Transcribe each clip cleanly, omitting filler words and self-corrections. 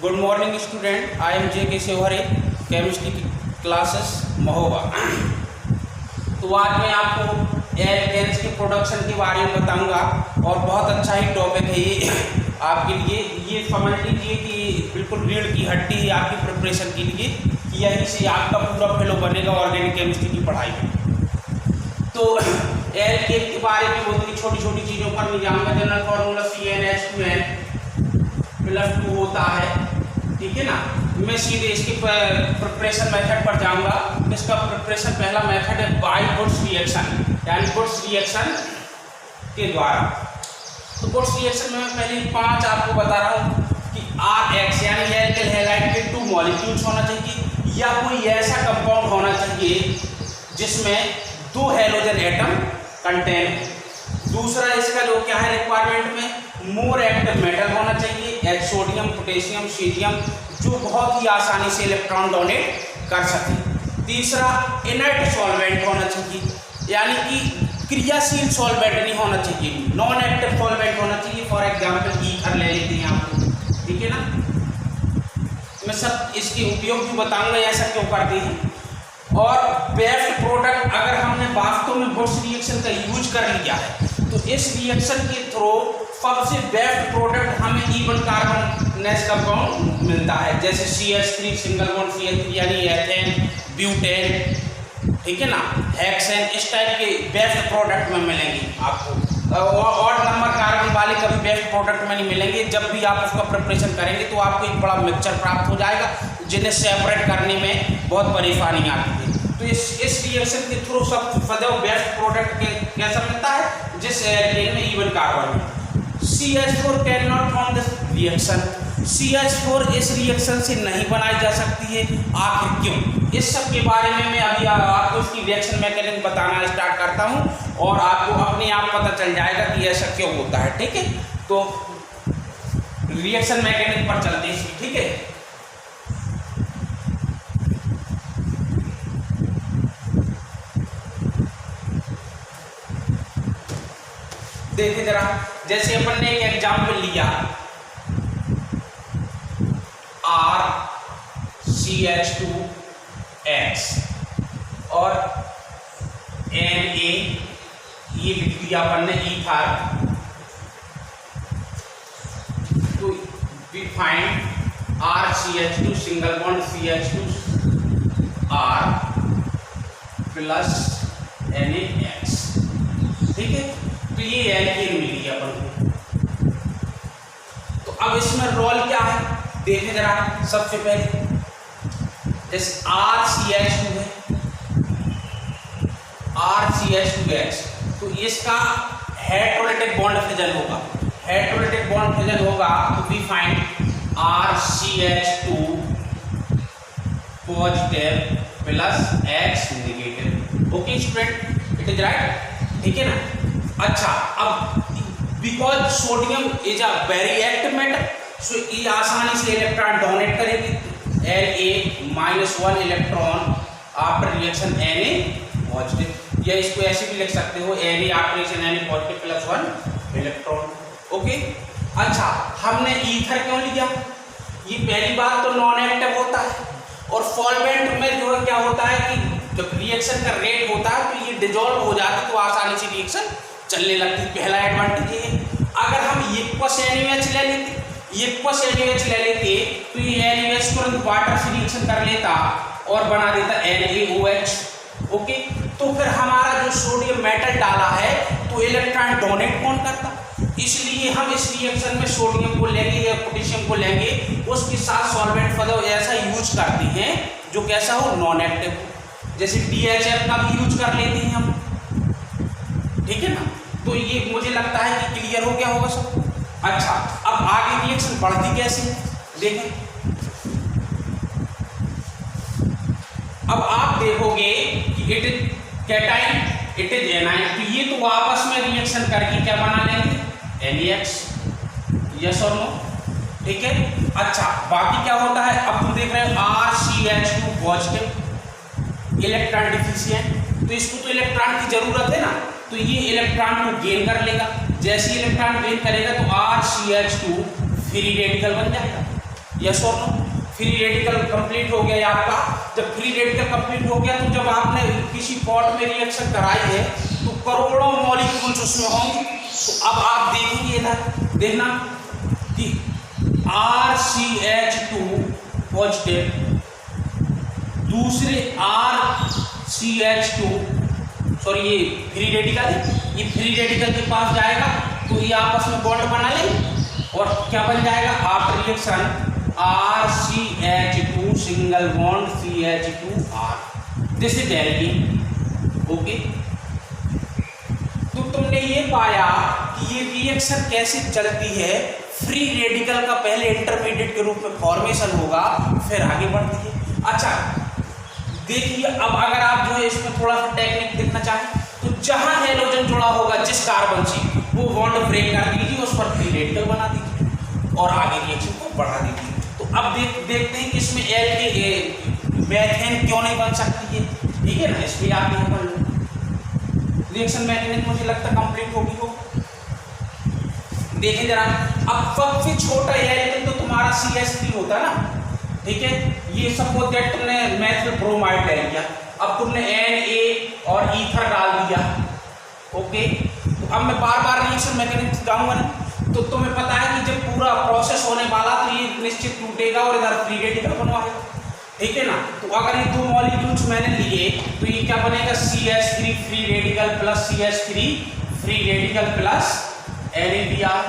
Good morning student, I am J K. Sevhare, chemistry की classes Mahoba. तो आज मैं आपको एल्केन्स के प्रोडक्शन के बारे में बताऊंगा और बहुत अच्छा ही टॉपिक है ये आपके लिए। ये समझ लीजिए कि बिल्कुल रीढ़ की हड्डी है आपकी प्रिपरेशन के लिए कि यहीं से आपका पूरा फ्लो बनेगा ऑर्गेनिक केमिस्ट्री की पढ़ाई में। तो एल्केन के बारे में बहुत ही छोटी छोटी चीज़ों पर नहीं जाऊँगा। जनरल फार्मूला CnH2n +2 होता है, ठीक है ना। मैं सीधे इसके प्रिपरेशन मेथड पर जाऊंगा। इसका प्रिपरेशन पहला मेथड है बाय वुड्स रिएक्शन, यानी वुड्स रिएक्शन के द्वारा। तो वुड्स रिएक्शन में मैं पहले 5 आपको बता रहा हूँ कि RH यानी एल्किल हैलाइड के 2 मॉलिक्यूल्स होना चाहिए या कोई ऐसा कंपाउंड होना चाहिए जिसमें 2 हैलोजन एटम कंटेन है। दूसरा इसका जो क्या है रिक्वायरमेंट में मोर एक्टिव मेटल होना चाहिए, सोडियम, पोटेशियम, सीजियम, जो बहुत ही आसानी से इलेक्ट्रॉन डोनेट कर सके। तीसरा इनर्ट सॉल्वेंट होना चाहिए, यानी कि क्रियाशील सॉल्वेंट नहीं होना चाहिए, नॉन एक्टिव सॉल्वेंट होना चाहिए। फॉर एग्जांपल ईथर ले लेते हैं आप, ठीक है ना। मैं सब इसके उपयोग भी बताऊंगा ऐसा क्यों करते हैं। और बेस्ट प्रोडक्ट अगर हमने वास्तव में वुड्स रिएक्शन का यूज कर लिया है तो इस रिएक्शन के थ्रू सबसे बेस्ट प्रोडक्ट हमें इवन कार्बन कंपाउंड मिलता है, जैसे CH3 सिंगल बॉन्ड CH3 यानी एथेन, ब्यूटेन, ठीक है ना, हेक्सेन, इस टाइप के बेस्ट प्रोडक्ट में मिलेंगे आपको। और नंबर कार्बन वाले कभी बेस्ट प्रोडक्ट में नहीं मिलेंगे। जब भी आप उसका प्रिपरेशन करेंगे तो आपको एक बड़ा मिक्सचर प्राप्त हो जाएगा जिन्हें सेपरेट करने में बहुत परेशानी आती है। तो इस रिएक्शन के थ्रू सब सदैव बेस्ट प्रोडक्ट कैसा मिलता है जिस एल्केन में इवन कार्बन है। CH4 can not form this reaction, CH4 इस रिएक्शन से नहीं बनाई जा सकती है। आखिर क्यों? इस सब के बारे में मैं अभी आपको इसकी रिएक्शन मैकेनिज्म बताना स्टार्ट करता हूं और आपको अपने आप पता चल जाएगा कि ऐसा क्यों होता है, ठीक है। तो रिएक्शन मैकेनिज्म पर चलते हैं, ठीक है। देखिए जरा, जैसे अपन ने एक एग्जाम्पल लिया RCH2X और Na, ये लिख दिया अपन ने ईथर। तो we find RCH2 single bond CH2R plus NaX, ठीक है। तो ये एल्केन मिली है अपन को। तो अब इसमें रोल क्या है देखें जरा। सबसे पहले जैसे RCH2 है, RCH2X, तो इसका हेटेरोलेटिक बॉन्ड फिजन होगा। हेटेरोलेटिक बॉन्ड फिजन होगा तो we find RCH2 positive plus X negative. Okay student, it is right, ठीक है ना। अच्छा, अब because sodium is a very active metal, so ये आसानी से इलेक्ट्रॉन डोनेट करेगी। Na-1 electron after reaction Na positive, या इसको ऐसे भी लिख सकते हो Na after reaction Na positive plus 1 electron. Okay, अच्छा, हमने ईथर क्यों लिया? ये पहली बात तो नॉन एक्टिव होता है और सॉल्वेंट में जो क्या होता है कि जब रिएक्शन का रेट होता है तो ये डिजोल्व हो जाता है, तो आसानी से रिएक्शन चलने लगती है। पहला एडवांटेज ये है। अगर हम एक्वस NaOH ले लेते तो ये NaOH तुरंत वाटर से रिएक्शन कर लेता और बना देता NaOH। ओके, तो फिर हमारा जो सोडियम मेटल डाला है तो इलेक्ट्रॉन डोनेट कौन करता? इसलिए हम इस रिएक्शन में सोडियम को लेंगे या पोटेशियम को लेंगे, उसके साथ सॉल्वेंट पदार्थ ऐसा यूज करते हैं जो कैसा हो, नॉन एक्टिव हो। जैसे DHF का भी यूज कर लेते हैं हम, ठीक है ना। तो ये मुझे लगता है कि क्लियर हो गया होगा सब। अच्छा, अब आगे रिएक्शन बढ़ती कैसे देखें। अब आप देखोगे कि it is cation, it is A9, तो ये तो आपस में रिएक्शन करके क्या बना लेंगे, NaX, यस और नो, ठीक है। अच्छा, बाकी क्या होता है, अब तुम देख रहे हो RCH2 पॉजिटिव इलेक्ट्रॉन डिफिशिएंट, तो इसको तो इलेक्ट्रॉन की जरूरत है ना, तो ये इलेक्ट्रॉन को गेन कर लेगा। जैसे इलेक्ट्रॉन गेन करेगा तो RCH2 फ्री रेडिकल बन जाएगा, यस और नो? फ्री रेडिकल कंप्लीट हो गया आपका। जब फ्री रेडिकल कंप्लीट हो गया तो जब आपने किसी पॉट में रिएक्शन कराई है तो करोड़ों मॉलिक्यूल्स उसमें होंगे। तो अब आप देखेंगे इधर देखना कि RCH2 पॉजिटिव, दूसरे RCH2 सॉरी ये फ्री रेडिकल, ये फ्री रेडिकल के पास जाएगा तो ये आपस में बॉन्ड बना लेंगे और क्या बन जाएगा after reaction RCH2 single bond CH2R। This is alkene. Okay, तो तुमने ये पाया कि ये रिएक्शन कैसे चलती है। फ्री रेडिकल का पहले इंटरमीडिएट के रूप में फॉर्मेशन होगा, फिर आगे बढ़ती है। अच्छा देखिए, अब अगर आप जो है इसमें थोड़ा सा टेक्निक देखना चाहें तो जहां हेलोजन जुड़ा होगा जिस कार्बन से, वो बॉन्ड ब्रेक कर दीजिए, उस पर फ्री रेडिकल बना दीजिए और आगे रिएक्शन को बढ़ा दीजिए। तो अब देखते हैं कि इसमें मैथेन क्यों नहीं बन सकती है। ठीक है ना, इसलिए आप यहाँ पर रिएक्शन मैकेनिज्म मुझे लगता है कंप्लीट होगी हो। देखें जरा, अब सबसे छोटा एल्केन तो तुम्हारा CH3 होता ना, ठीक है। ये सपोज दैट तुमने मैथिल ब्रोमाइड ले लिया, अब तुमने Na और ईथर डाल दिया। ओके, तो अब मैं बार बार रिएक्शन मैकेनिज्म सिखाऊंगा ना, तो तुम्हें पता है कि जब पूरा प्रोसेस होने वाला तो ये निश्चित टूटेगा और इधर फ्री रेडिकल बनवाएगा। ठीक है ना, तो अगर ये दो मॉलिक्यूल्स मैंने लिए तो ये क्या बनेगा CH3 free radical plus CH3 free radical plus NaBr।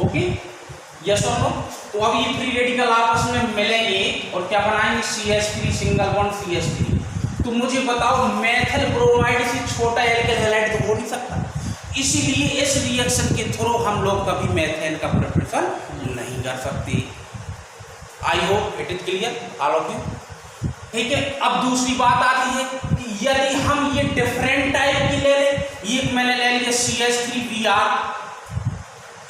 Okay, yes और नो? तो अब ये फ्री रेडिकल आपस में मिलेंगे और क्या बनाएंगे CH3 सिंगल बॉन्ड CH3। तो मुझे बताओ मेथिल ब्रोमाइड से छोटा एल्केन हैलाइड तो हो नहीं सकता, इसीलिए इस रिएक्शन के थ्रू हम लोग कभी मेथेन का प्रिपरेशन नहीं कर सकते। I hope it is clear all of you. ठीक है, अब दूसरी बात आती है कि यदि हम ये डिफरेंट टाइप की ले लें, एक मैंने ले लिया CH3Br,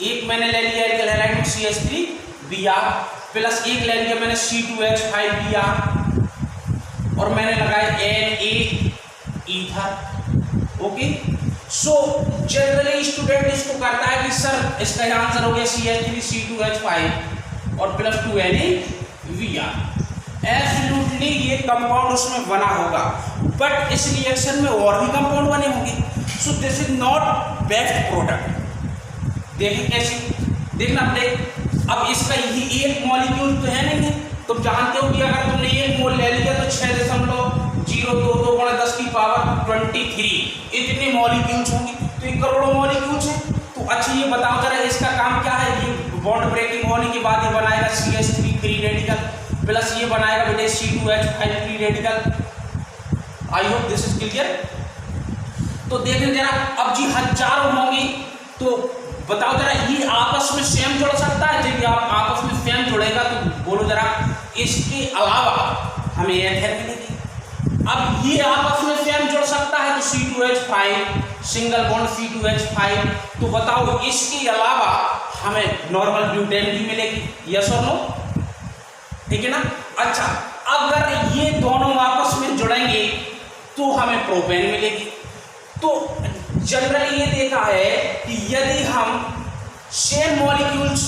एक मैंने ले लिया एल्केन हैलाइड में CH3Br प्लस एक ले लिया मैंने C2H5Br और मैंने लगाया Na ether. Okay, so generally student इसको करता है कि सर इसका आंसर हो गया CH3 C2H5 और प्लस 2 NaBr। एब्सोल्युटली ये कंपाउंड उसमें बना होगा, बट इस रिएक्शन में और भी कंपाउंड बने होंगे। So this is not best product. देखें कैसे, देखना देख, अब इसका ये एक मॉलिक्यूल तो है नहीं है। तुम जानते हो कि अगर तुमने एक मोल ले लिया तो 6.022 × 10⁻23 इतने मॉलिक्यूल्स होंगे, तो ये करोड़ों मॉलिक्यूल्स हैं। तो अच्छा ये बताओ जरा इसका काम क्या है। ये बॉन्ड ब्रेकिंग होने के बाद ये बनाएगा CH3 फ्री रेडिकल प्लस ये बनाएगा बेटे C2H5 free radical. I hope this is clear. तो देखें जरा, अब जी हजारों होंगी, तो बताओ जरा ये आपस में सेम जुड़ सकता है। जब आप आपस में सेम जुड़ेगा तो बोलो जरा, इसके अलावा हमें एथेन मिलेगी। अब ये आपस में सेम जुड़ सकता है तो C2H5 सिंगल बॉन्ड C2H5। तो बताओ इसके अलावा हमें नॉर्मल ब्यूटेन भी मिलेगी, यस और नो? ठीक है ना। अच्छा, अगर ये दोनों आपस में जुड़ेंगे तो हमें प्रोपेन मिलेगी। तो जनरली ये देखा है कि यदि हम सेम मॉलिक्यूल्स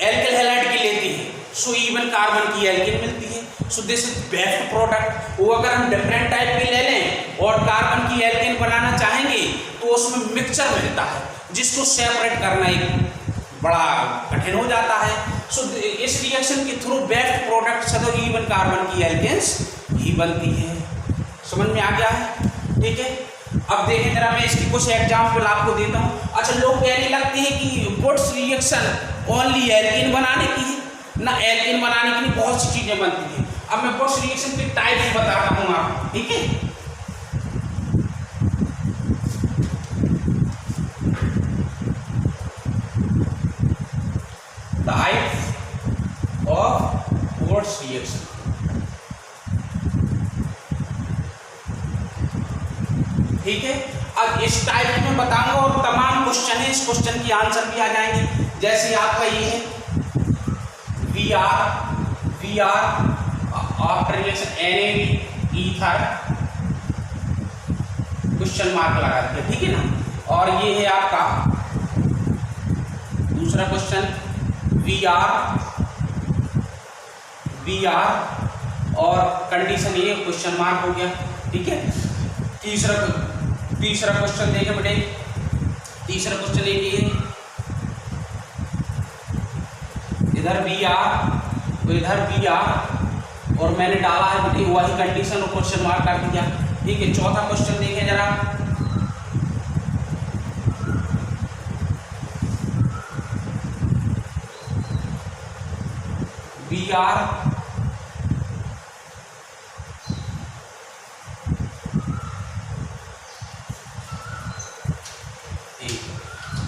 एल्केन हैलाइड की लेते हैं सो इवन कार्बन की एल्केन मिलती है। So this is best product. वो अगर हम डिफरेंट टाइप की ले लें और कार्बन की एल्केन बनाना चाहेंगे तो उसमें मिक्सचर मिलता है जिसको सेपरेट करना एक बड़ा कठिन हो जाता है। सो इस रिएक्शन के थ्रू बेस्ट प्रोडक्ट सदैव इवन कार्बन की एल्केन्स ही बनती है। समझ में आ गया है? ठीक है, अब देखें जरा, मैं इसकी कुछ एग्जाम्पल आपको देता हूँ। अच्छा, लोग कहने लगते हैं कि वुड्स रिएक्शन ओनली एल्केन बनाने की है ना, एल्केन बनाने के लिए बहुत सी चीजें बनती हैं। अब मैं वुड्स रिएक्शन के टाइप बताता हूँ आपको, ठीक है। टाइप ऑफ वुड्स रिएक्शन, ठीक है। अब इस टाइप में बताऊंगा और तमाम क्वेश्चन है, इस क्वेश्चन की आंसर भी आ जाएंगे। जैसे आपका ये है we are after reaction NaB ether question mark लगा दिया, ठीक है ना। और ये है आपका दूसरा question we are B R और कंडीशन ये क्वेश्चन मार्क हो गया। ठीक है, तीसरा क्वेश्चन देखें बेटे। तीसरा क्वेश्चन ये इधर बी आर तो इधर बी आर और मैंने डाला है बेटे वही कंडीशन और क्वेश्चन मार्क कर दिया। ठीक है, चौथा क्वेश्चन देखें जरा। बी आर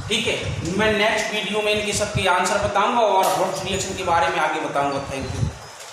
ठीक है, मैं नेक्स्ट वीडियो में इनके सबके आंसर बताऊंगा और व्हाट्स रिएक्शन के बारे में आगे बताऊंगा। Thank you.